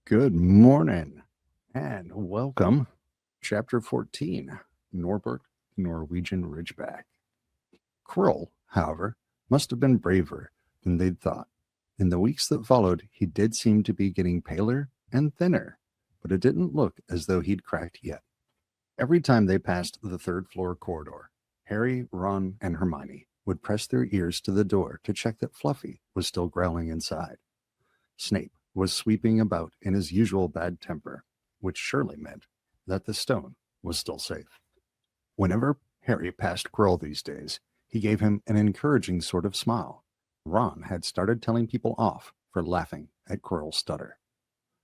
Good morning and welcome. Chapter 14, Norbert the Norwegian Ridgeback. Quirrell, however, must have been braver than they'd thought. In the weeks that followed, he did seem to be getting paler and thinner, but it didn't look as though he'd cracked yet. Every time they passed the third floor corridor, Harry, Ron, and Hermione would press their ears to the door to check that Fluffy was still growling inside. Snape was sweeping about in his usual bad temper, which surely meant that the stone was still safe. Whenever Harry passed Quirrell these days, he gave him an encouraging sort of smile. Ron had started telling people off for laughing at Quirrell's stutter.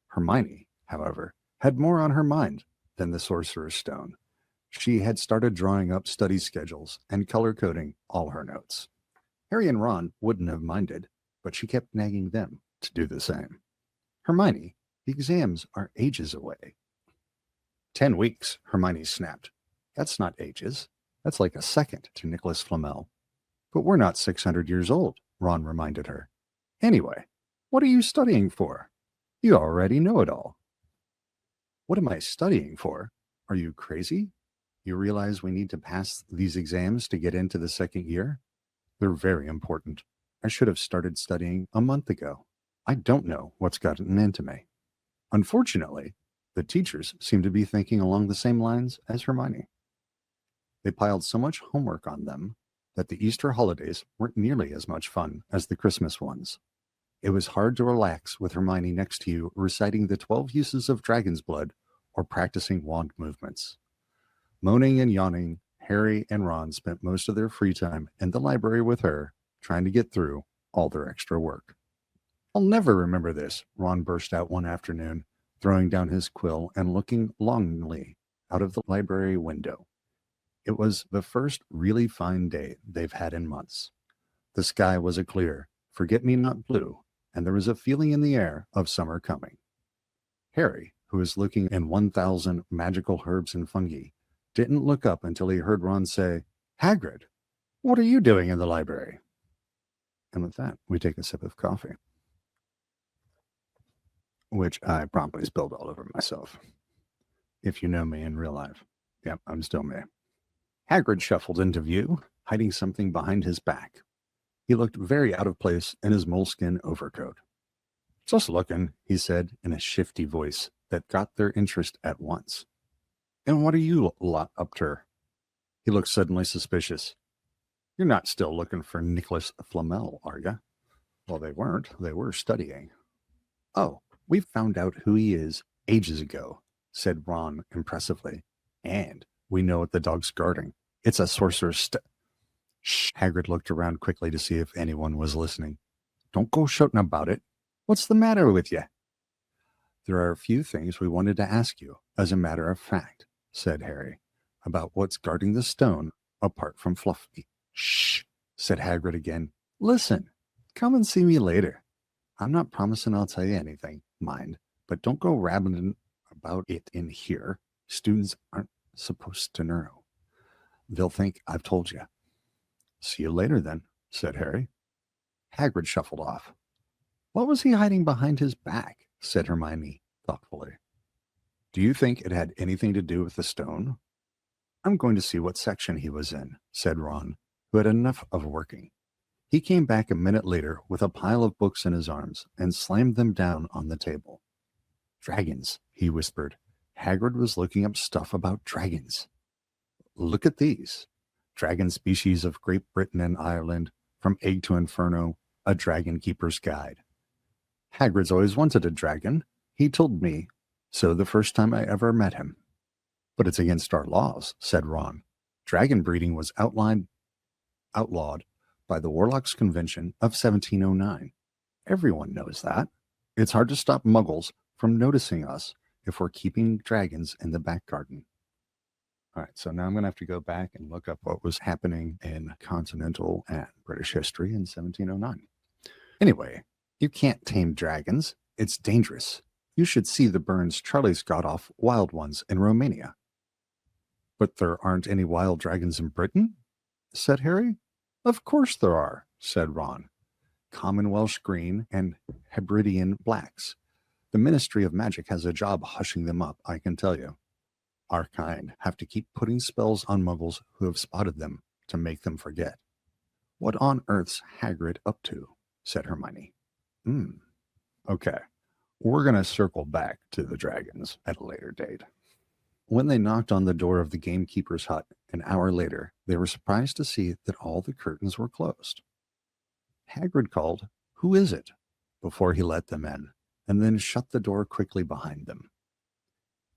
Hermione, however, had more on her mind than the Sorcerer's Stone. She had started drawing up study schedules and color-coding all her notes. Harry and Ron wouldn't have minded, but she kept nagging them to do the same. Hermione, the exams are ages away. 10 weeks, Hermione snapped. That's not ages. That's like a second to Nicholas Flamel. But we're not 600 years old, Ron reminded her. Anyway, what are you studying for? You already know it all. What am I studying for? Are you crazy? You realize we need to pass these exams to get into the second year? They're very important. I should have started studying a month ago. I don't know what's gotten into me. Unfortunately, the teachers seem to be thinking along the same lines as Hermione. They piled so much homework on them that the Easter holidays weren't nearly as much fun as the Christmas ones. It was hard to relax with Hermione next to you reciting the 12 uses of dragon's blood or practicing wand movements. Moaning and yawning, Harry and Ron spent most of their free time in the library with her, trying to get through all their extra work. I'll never remember this, Ron burst out one afternoon, throwing down his quill and looking longingly out of the library window. It was the first really fine day they've had in months. The sky was a clear, forget-me-not blue, and there was a feeling in the air of summer coming. Harry, who was looking in 1,000 magical herbs and fungi, didn't look up until he heard Ron say, "Hagrid, what are you doing in the library?" And with that, we take a sip of coffee, which I promptly spilled all over myself. If you know me in real life. Yep, I'm still me. Hagrid shuffled into view, hiding something behind his back. He looked very out of place in his moleskin overcoat. "Just looking," he said in a shifty voice that got their interest at once. "And what are you lot up to?" He looked suddenly suspicious. "You're not still looking for Nicholas Flamel, are you?" Well, they weren't. They were studying. "Oh, we found out who he is ages ago," said Ron impressively. "And we know what the dog's guarding. It's a sorcerer's Shh. Hagrid looked around quickly to see if anyone was listening. "Don't go shouting about it. What's the matter with you?" "There are a few things we wanted to ask you, as a matter of fact," said Harry, "about what's guarding the stone apart from Fluffy." "Shh," said Hagrid again. "Listen, come and see me later. I'm not promising I'll tell you anything, mind, but don't go rabbiting about it in here. Students aren't supposed to know. They'll think I've told you." "See you later, then," said Harry. Hagrid shuffled off. "What was he hiding behind his back?" said Hermione thoughtfully. "Do you think it had anything to do with the stone?" "I'm going to see what section he was in," said Ron, who had enough of working. He came back a minute later with a pile of books in his arms and slammed them down on the table. "Dragons," he whispered. Hagrid was looking up stuff about dragons. "Look at these. Dragon Species of Great Britain and Ireland, From Egg to Inferno, A Dragon Keeper's Guide. Hagrid's always wanted a dragon. He told me so the first time I ever met him." "But it's against our laws," said Ron. "Dragon breeding was outlawed by the Warlocks Convention of 1709. Everyone knows that. It's hard to stop muggles from noticing us if we're keeping dragons in the back garden." All right, so now I'm going to have to go back and look up what was happening in continental and British history in 1709. Anyway, you can't tame dragons. It's dangerous. You should see the burns Charlie's got off wild ones in Romania. "But there aren't any wild dragons in Britain?" said Harry. "Of course there are," said Ron. "Common Welsh green and Hebridean blacks. The Ministry of Magic has a job hushing them up, I can tell you. Our kind have to keep putting spells on muggles who have spotted them to make them forget. What on earth's Hagrid up to? Said Hermione. Okay, we're going to circle back to the dragons at a later date. When they knocked on the door of the gamekeeper's hut an hour later, they were surprised to see that all the curtains were closed. Hagrid called, "Who is it?" before he let them in, and then shut the door quickly behind them.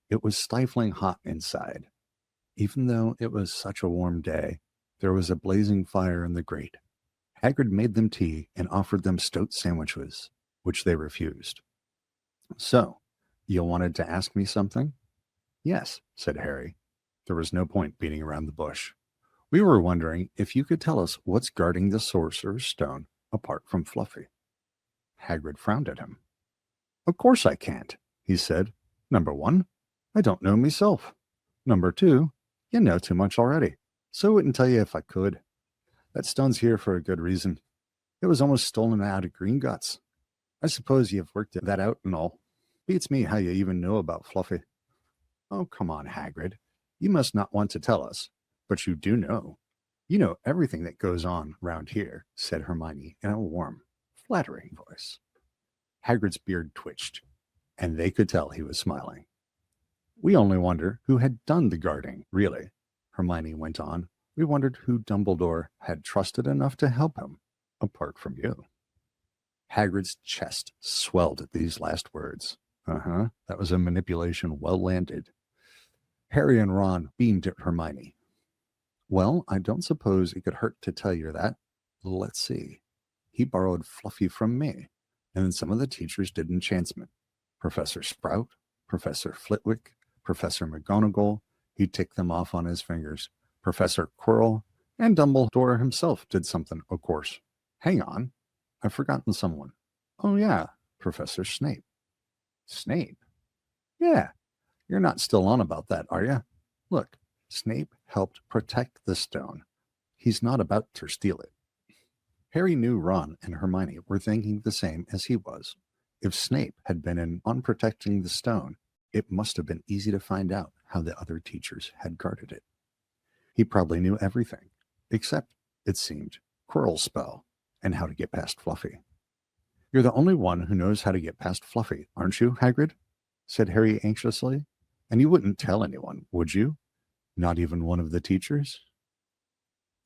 It was stifling hot inside. Even though it was such a warm day, there was a blazing fire in the grate. Hagrid made them tea and offered them stoat sandwiches, which they refused. "So, you wanted to ask me something?" "Yes," said Harry. There was no point beating around the bush. "We were wondering if you could tell us what's guarding the Sorcerer's Stone apart from Fluffy." Hagrid frowned at him. "Of course I can't," he said. "Number 1, I don't know myself. Number 2, you know too much already, so I wouldn't tell you if I could. That stone's here for a good reason. It was almost stolen out of Gringotts. I suppose you've worked that out and all. Beats me how you even know about Fluffy." "Oh, come on, Hagrid. You must not want to tell us, but you do know. You know everything that goes on round here," said Hermione in a warm, flattering voice. Hagrid's beard twitched, and they could tell he was smiling. "We only wonder who had done the guarding, really," Hermione went on. "We wondered who Dumbledore had trusted enough to help him, apart from you." Hagrid's chest swelled at these last words. That was a manipulation well landed. Harry and Ron beamed at Hermione. "Well, I don't suppose it could hurt to tell you that. Let's see. He borrowed Fluffy from me, and then some of the teachers did enchantment. Professor Sprout, Professor Flitwick, Professor McGonagall, he ticked them off on his fingers. Professor Quirrell, and Dumbledore himself did something, of course. Hang on, I've forgotten someone. Oh yeah, Professor Snape." "Snape?" "Yeah, you're not still on about that, are you? Look, Snape helped protect the stone. He's not about to steal it." Harry knew Ron and Hermione were thinking the same as he was. If Snape had been in on protecting the stone, it must have been easy to find out how the other teachers had guarded it. He probably knew everything, except, it seemed, Quirrell's spell and how to get past Fluffy. "You're the only one who knows how to get past Fluffy, aren't you, Hagrid?" said Harry anxiously. "And you wouldn't tell anyone, would you? Not even one of the teachers?"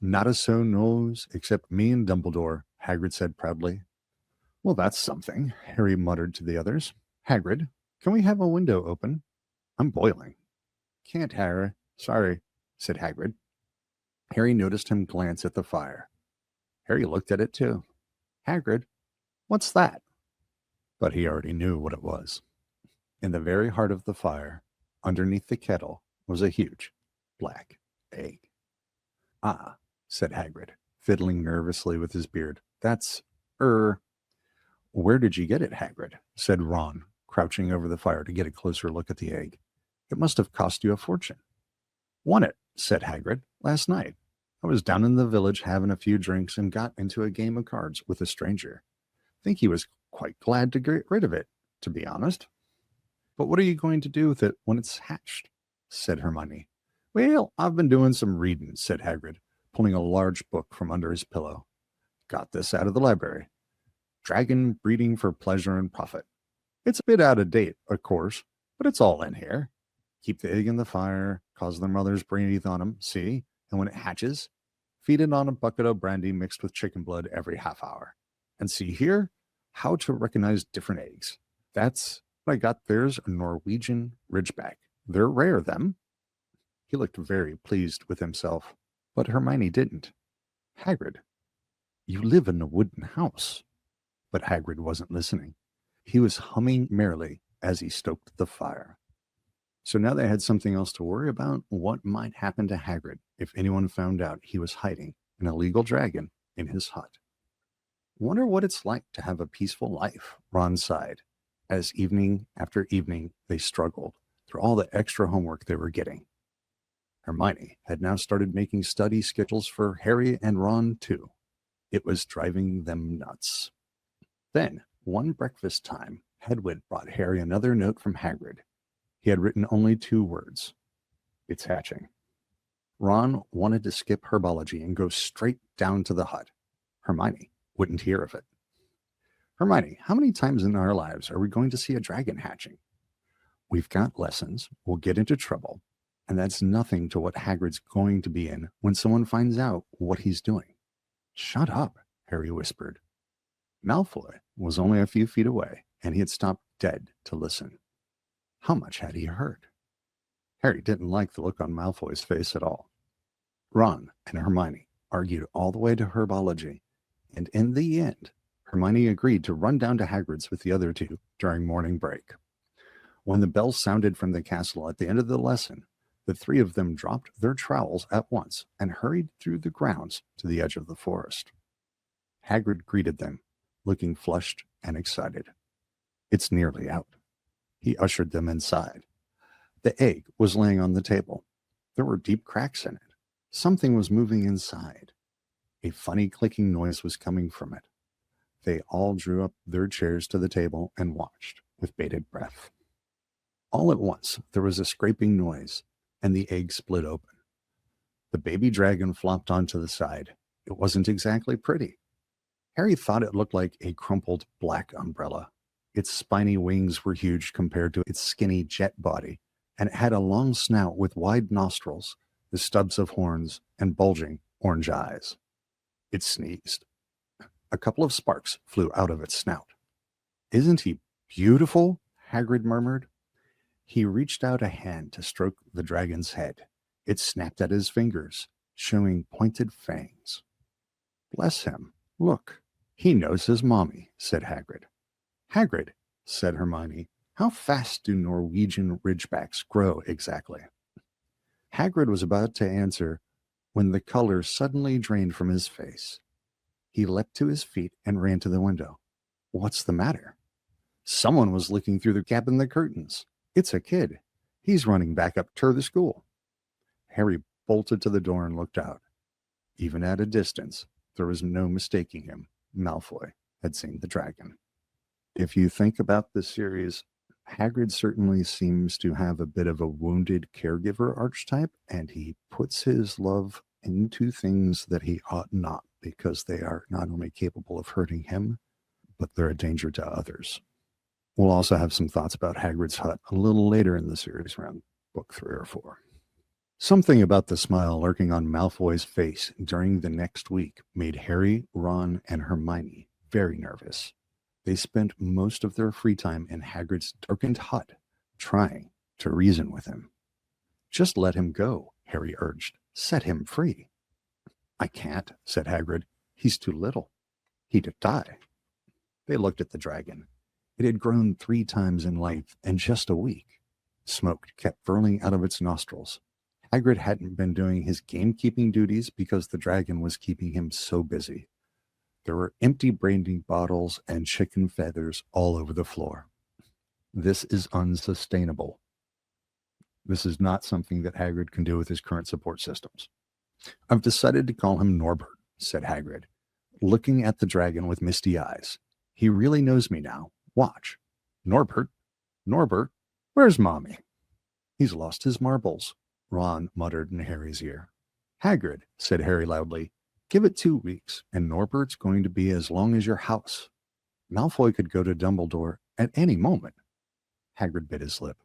"Not a soul knows except me and Dumbledore," Hagrid said proudly. "Well, that's something," Harry muttered to the others. "Hagrid, can we have a window open? I'm boiling." "Can't, Harry. Sorry," said Hagrid. Harry noticed him glance at the fire. Harry looked at it too. "Hagrid, what's that?" But he already knew what it was. In the very heart of the fire, underneath the kettle, was a huge black egg. "Ah," said Hagrid, fiddling nervously with his beard. "That's, Where did you get it, Hagrid?" said Ron, crouching over the fire to get a closer look at the egg. "It must have cost you a fortune." "Won it," said Hagrid, "last night. I was down in the village having a few drinks and got into a game of cards with a stranger. Think he was quite glad to get rid of it, to be honest." "But what are you going to do with it when it's hatched?" said Hermione. "Well, I've been doing some reading," said Hagrid, pulling a large book from under his pillow. "Got this out of the library. Dragon Breeding for Pleasure and Profit. It's a bit out of date, of course, but it's all in here. Keep the egg in the fire, cause their mothers breathe on them, see? And when it hatches, feed it on a bucket of brandy mixed with chicken blood every half hour. And see here, how to recognize different eggs. That's what I got. There's a Norwegian Ridgeback. They're rare, them." He looked very pleased with himself, but Hermione didn't. "Hagrid, you live in a wooden house." But Hagrid wasn't listening. He was humming merrily as he stoked the fire. So now they had something else to worry about. What might happen to Hagrid if anyone found out he was hiding an illegal dragon in his hut? "Wonder what it's like to have a peaceful life," Ron sighed, as evening after evening they struggled through all the extra homework they were getting. Hermione had now started making study schedules for Harry and Ron too. It was driving them nuts. Then, one breakfast time, Hedwig brought Harry another note from Hagrid. He had written only 2 words. It's hatching. Ron wanted to skip herbology and go straight down to the hut. Hermione wouldn't hear of it. Hermione, how many times in our lives are we going to see a dragon hatching? We've got lessons, we'll get into trouble, and that's nothing to what Hagrid's going to be in when someone finds out what he's doing. Shut up, Harry whispered. Malfoy was only a few feet away, and he had stopped dead to listen. How much had he heard? Harry didn't like the look on Malfoy's face at all. Ron and Hermione argued all the way to herbology, and in the end, Hermione agreed to run down to Hagrid's with the other 2 during morning break. When the bell sounded from the castle at the end of the lesson, the 3 of them dropped their trowels at once and hurried through the grounds to the edge of the forest. Hagrid greeted them, looking flushed and excited. It's nearly out. He ushered them inside. The egg was laying on the table. There were deep cracks in it. Something was moving inside. A funny clicking noise was coming from it. They all drew up their chairs to the table and watched with bated breath. All at once, there was a scraping noise, and the egg split open. The baby dragon flopped onto the side. It wasn't exactly pretty. Harry thought it looked like a crumpled black umbrella. Its spiny wings were huge compared to its skinny jet body, and it had a long snout with wide nostrils, the stubs of horns, and bulging orange eyes. It sneezed. A couple of sparks flew out of its snout. Isn't he beautiful? Hagrid murmured. He reached out a hand to stroke the dragon's head. It snapped at his fingers, showing pointed fangs. Bless him. Look, he knows his mommy, said Hagrid. Hagrid, said Hermione, how fast do Norwegian Ridgebacks grow exactly? Hagrid was about to answer when the color suddenly drained from his face. He leapt to his feet and ran to the window. What's the matter? Someone was looking through the gap in the curtains. It's a kid. He's running back up to the school. Harry bolted to the door and looked out. Even at a distance, there was no mistaking him. Malfoy had seen the dragon. If you think about the series, Hagrid certainly seems to have a bit of a wounded caregiver archetype, and he puts his love into things that he ought not, because they are not only capable of hurting him, but they're a danger to others. We'll also have some thoughts about Hagrid's hut a little later in the series, around book 3 or 4. Something about the smile lurking on Malfoy's face during the next week made Harry, Ron, and Hermione very nervous. They spent most of their free time in Hagrid's darkened hut, trying to reason with him. Just let him go, Harry urged. Set him free. I can't, said Hagrid. He's too little. He'd die. They looked at the dragon. It had grown 3 times in length in just a week. Smoke kept furling out of its nostrils. Hagrid hadn't been doing his gamekeeping duties because the dragon was keeping him so busy. There were empty brandy bottles and chicken feathers all over the floor. This is unsustainable. This is not something that Hagrid can do with his current support systems. I've decided to call him Norbert, said Hagrid, looking at the dragon with misty eyes. He really knows me now. Watch. Norbert? Norbert? Where's Mommy? He's lost his marbles, Ron muttered in Harry's ear. Hagrid, said Harry loudly, give it 2 weeks, and Norbert's going to be as long as your house. Malfoy could go to Dumbledore at any moment. Hagrid bit his lip.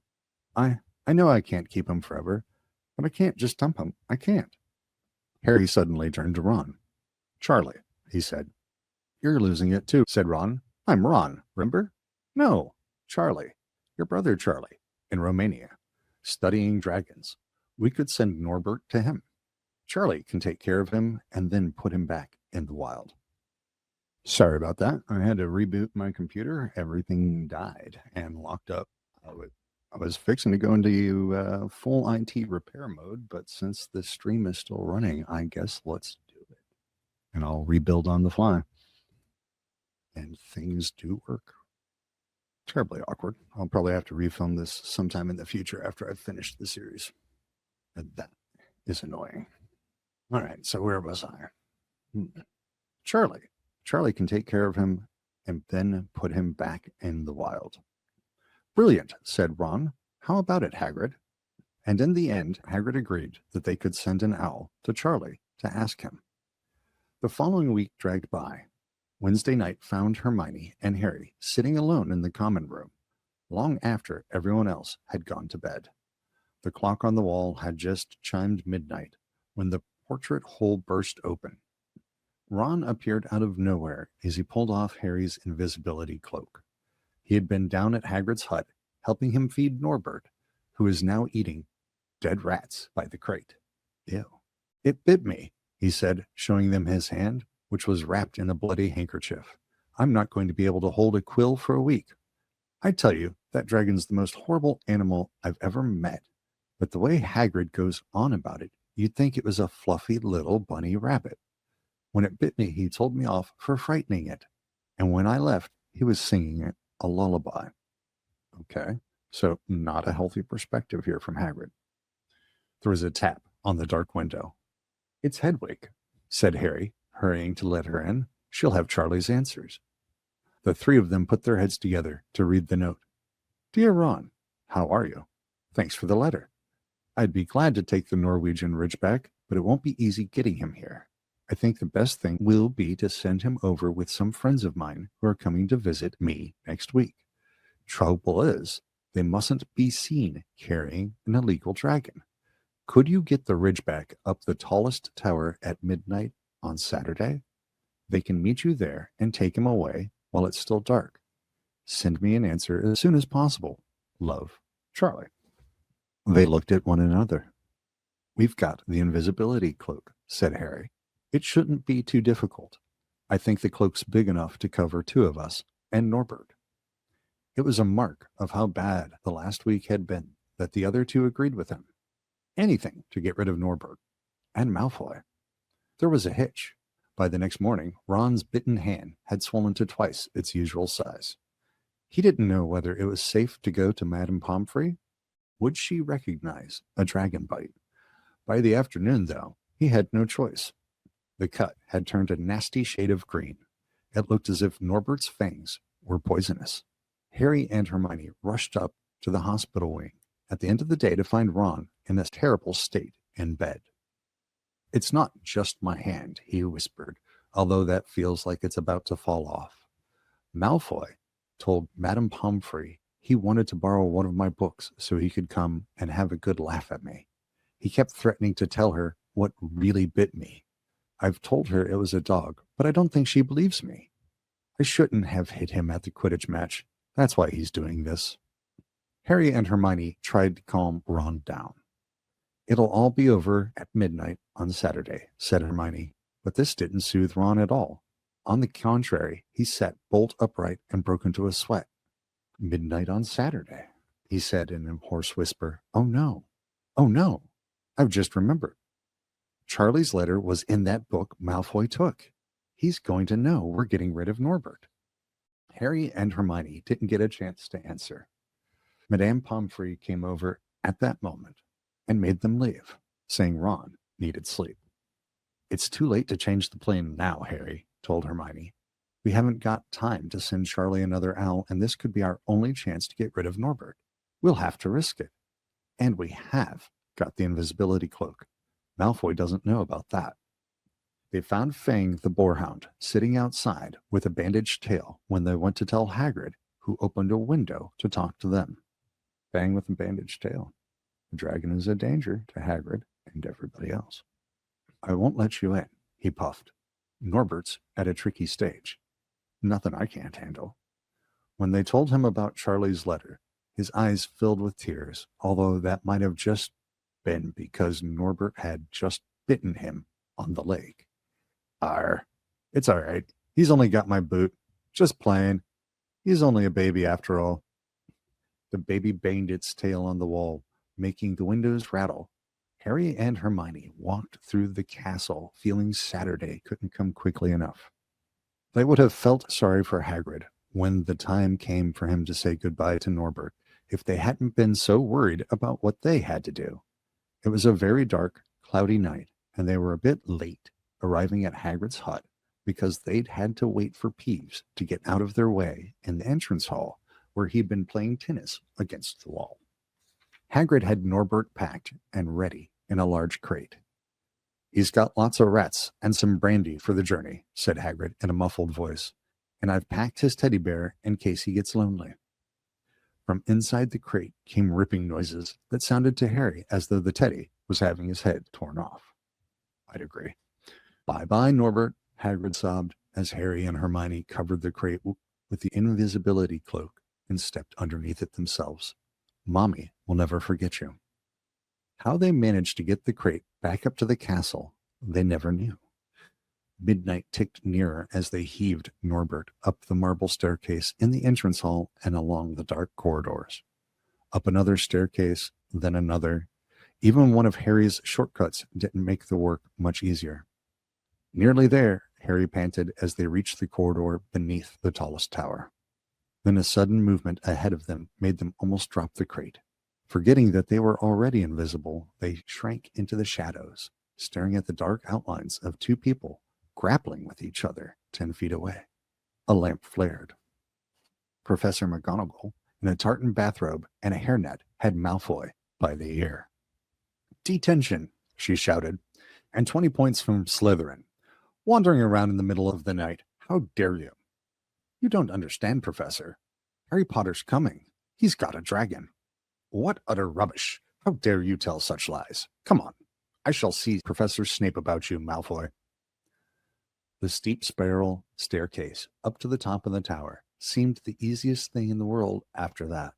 I know I can't keep him forever, but I can't just dump him. I can't. Harry suddenly turned to Ron. Charlie, he said. You're losing it too, said Ron. I'm Ron, remember? No, Charlie. Your brother Charlie, in Romania, studying dragons. We could send Norbert to him. Charlie can take care of him and then put him back in the wild. Sorry about that. I had to reboot my computer. Everything died and locked up. I was fixing to go into full IT repair mode, but since the stream is still running, I guess let's do it. And I'll rebuild on the fly. And things do work. Terribly awkward. I'll probably have to refilm this sometime in the future after I've finished the series. And that is annoying. All right, so where was I? Charlie. Charlie can take care of him and then put him back in the wild. Brilliant, said Ron. How about it, Hagrid? And in the end, Hagrid agreed that they could send an owl to Charlie to ask him. The following week dragged by. Wednesday night found Hermione and Harry sitting alone in the common room, long after everyone else had gone to bed. The clock on the wall had just chimed midnight when the portrait hole burst open. Ron appeared out of nowhere as he pulled off Harry's invisibility cloak. He had been down at Hagrid's hut, helping him feed Norbert, who is now eating dead rats by the crate. Ew. It bit me, he said, showing them his hand, which was wrapped in a bloody handkerchief. I'm not going to be able to hold a quill for a week. I tell you, that dragon's the most horrible animal I've ever met. But the way Hagrid goes on about it, you'd think it was a fluffy little bunny rabbit. When it bit me, he told me off for frightening it. And when I left, he was singing it a lullaby. Okay, so not a healthy perspective here from Hagrid. There was a tap on the dark window. It's Hedwig, said Harry, hurrying to let her in. She'll have Charlie's answers. The three of them put their heads together to read the note. Dear Ron, how are you? Thanks for the letter. I'd be glad to take the Norwegian Ridgeback, but it won't be easy getting him here. I think the best thing will be to send him over with some friends of mine who are coming to visit me next week. Trouble is, they mustn't be seen carrying an illegal dragon. Could you get the Ridgeback up the tallest tower at midnight on Saturday? They can meet you there and take him away while it's still dark. Send me an answer as soon as possible. Love, Charlie. They looked at one another. We've got the invisibility cloak, said Harry. It shouldn't be too difficult. I think the cloak's big enough to cover two of us and Norbert. It was a mark of how bad the last week had been that the other two agreed with him. Anything to get rid of Norbert and Malfoy. There was a hitch. By the next morning, Ron's bitten hand had swollen to twice its usual size. He didn't know whether it was safe to go to Madame Pomfrey. Would she recognize a dragon bite? By the afternoon, though, he had no choice. The cut had turned a nasty shade of green. It looked as if Norbert's fangs were poisonous. Harry and Hermione rushed up to the hospital wing at the end of the day to find Ron in a terrible state in bed. It's not just my hand, he whispered, although that feels like it's about to fall off. Malfoy told Madame Pomfrey he wanted to borrow one of my books so he could come and have a good laugh at me. He kept threatening to tell her what really bit me. I've told her it was a dog, but I don't think she believes me. I shouldn't have hit him at the Quidditch match. That's why he's doing this. Harry and Hermione tried to calm Ron down. It'll all be over at midnight on Saturday, said Hermione, but this didn't soothe Ron at all. On the contrary, he sat bolt upright and broke into a sweat. Midnight on Saturday, he said in a hoarse whisper. Oh no, I've just remembered. Charlie's letter was in that book Malfoy took. He's going to know we're getting rid of Norbert. Harry and Hermione didn't get a chance to answer. Madame Pomfrey came over at that moment and made them leave, saying Ron needed sleep. It's too late to change the plan now, Harry told Hermione. We haven't got time to send Charlie another owl, and this could be our only chance to get rid of Norbert. We'll have to risk it. And we have got the invisibility cloak. Malfoy doesn't know about that. They found Fang the boarhound sitting outside with a bandaged tail when they went to tell Hagrid, who opened a window to talk to them. Fang with a bandaged tail. The dragon is a danger to Hagrid and everybody else. I won't let you in, he puffed. Norbert's at a tricky stage. Nothing I can't handle. When they told him about Charlie's letter, his eyes filled with tears, although that might have just been because Norbert had just bitten him on the leg. It's all right. He's only got my boot. Just playing. He's only a baby after all. The baby banged its tail on the wall, making the windows rattle. Harry and Hermione walked through the castle, feeling Saturday couldn't come quickly enough. They would have felt sorry for Hagrid when the time came for him to say goodbye to Norbert if they hadn't been so worried about what they had to do. It was a very dark, cloudy night, and they were a bit late arriving at Hagrid's hut because they'd had to wait for Peeves to get out of their way in the entrance hall where he'd been playing tennis against the wall. Hagrid had Norbert packed and ready in a large crate. "He's got lots of rats and some brandy for the journey," said Hagrid in a muffled voice, "and I've packed his teddy bear in case he gets lonely." From inside the crate came ripping noises that sounded to Harry as though the teddy was having his head torn off. "I'd agree." "Bye-bye, Norbert," Hagrid sobbed as Harry and Hermione covered the crate with the invisibility cloak and stepped underneath it themselves. "Mommy will never forget you." How they managed to get the crate back up to the castle, they never knew. Midnight ticked nearer as they heaved Norbert up the marble staircase in the entrance hall and along the dark corridors. Up another staircase, then another. Even one of Harry's shortcuts didn't make the work much easier. Nearly there, Harry panted as they reached the corridor beneath the tallest tower. Then a sudden movement ahead of them made them almost drop the crate. Forgetting that they were already invisible, they shrank into the shadows, staring at the dark outlines of two people grappling with each other 10 feet away. A lamp flared. Professor McGonagall, in a tartan bathrobe and a hairnet, had Malfoy by the ear. "Detention," she shouted, "and 20 points from Slytherin. Wandering around in the middle of the night. How dare you?" "You don't understand, Professor. Harry Potter's coming. He's got a dragon." "What utter rubbish! How dare you tell such lies? Come on. I shall see Professor Snape about you, Malfoy." The steep spiral staircase up to the top of the tower seemed the easiest thing in the world after that.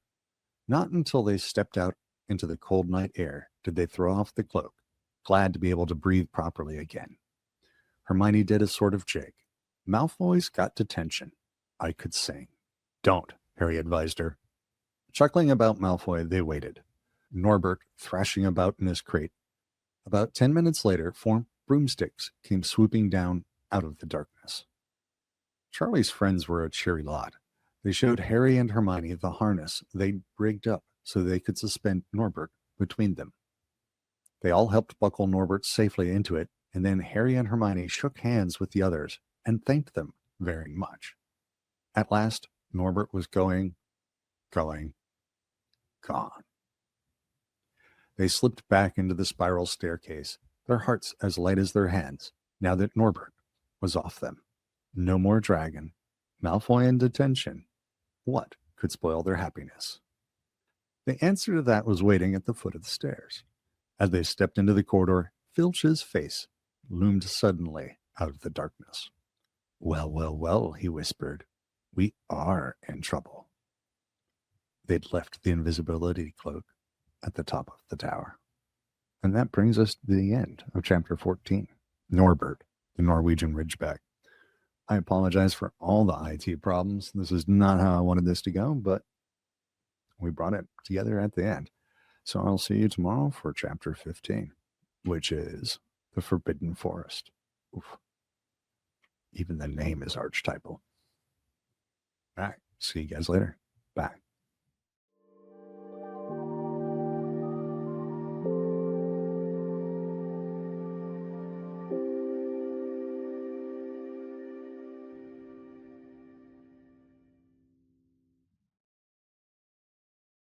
Not until they stepped out into the cold night air did they throw off the cloak, glad to be able to breathe properly again. Hermione did a sort of jig. "Malfoy's got detention. I could sing." "Don't," Harry advised her. Chuckling about Malfoy, they waited. Norbert thrashing about in his crate. About 10 minutes later, 4 broomsticks came swooping down out of the darkness. Charlie's friends were a cheery lot. They showed Harry and Hermione the harness they'd rigged up so they could suspend Norbert between them. They all helped buckle Norbert safely into it, and then Harry and Hermione shook hands with the others and thanked them very much. At last, Norbert was gone. They slipped back into the spiral staircase, their hearts as light as their hands, now that Norbert was off them. No more dragon. Malfoy in detention. What could spoil their happiness? The answer to that was waiting at the foot of the stairs. As they stepped into the corridor, Filch's face loomed suddenly out of the darkness. "Well, well, well," he whispered. "We are in trouble." They'd left the invisibility cloak at the top of the tower. And that brings us to the end of Chapter 14, Norbert the Norwegian Ridgeback. I apologize for all the IT problems. This is not how I wanted this to go, but we brought it together at the end. So I'll see you tomorrow for Chapter 15, which is the Forbidden Forest. Oof. Even the name is archetypal. All right. See you guys later. Bye.